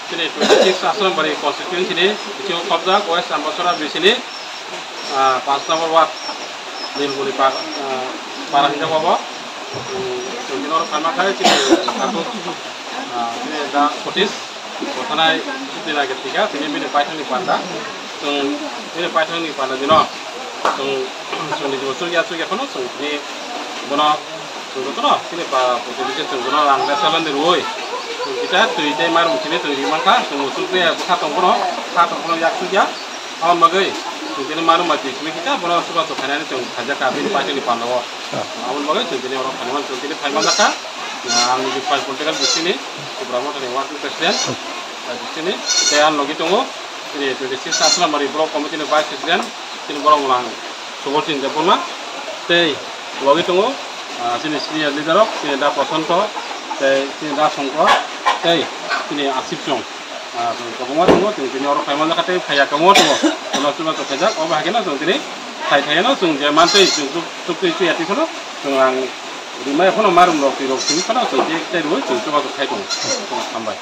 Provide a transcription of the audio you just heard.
sini 26 asram bari constituency ni Kecil Kopjak West Ambassador di sini 5 nomor ward Nilguli parah hingga bawah sini orang sama kaya sini satu sini ada kotis kotanai sini lagi tiga sini ini paitang di panda ini paitang di panda dino sini jual ya kono sini bono sini pak potensi bono langgar salan di ruoi kita tuh itu mar mungkin itu gimana kan musuh ya satu kono ya suja awan bagai jadi malu mati cuma kita bono suka tuh karena itu kerja kami di paitang di panda awan bagai jadi orang kanan jadi paitang mereka yang di political di sini beberapa dari wakil presiden di sini saya lagi tunggu ini 26 asram bari bro komite vice presiden sini borong ulang supporting the Burma teh lagi tunggu sini senior leader sini ada Prasanto sini ada Songkro sini Asif Jong kamu tunggu sini orang kayak kata kayak kamu tunggu kalau cuma tu kerja oh bahagian tu sini kayak no sung zaman tu itu ya tu no sung Rumah kono marum rok sini kono so dia kita dulu coba tu kayak tu sampai